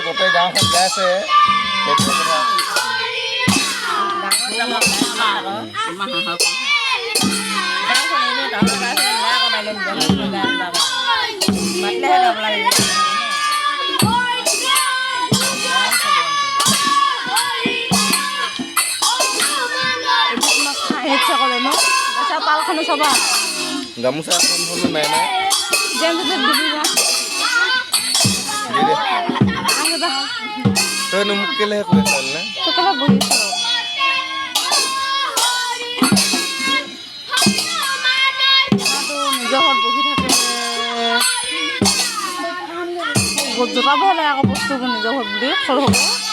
গোটেই গাঁওখন গাইছে গামোচা এখন নাই নাই তই মোক কেলেহে কৈ আছ না নিজৰ ঘৰত বহি থাকে জোতাব হ'লে আকৌ বস্তুবোৰ নিজৰ ঘৰত বুলি সৰু হ'ব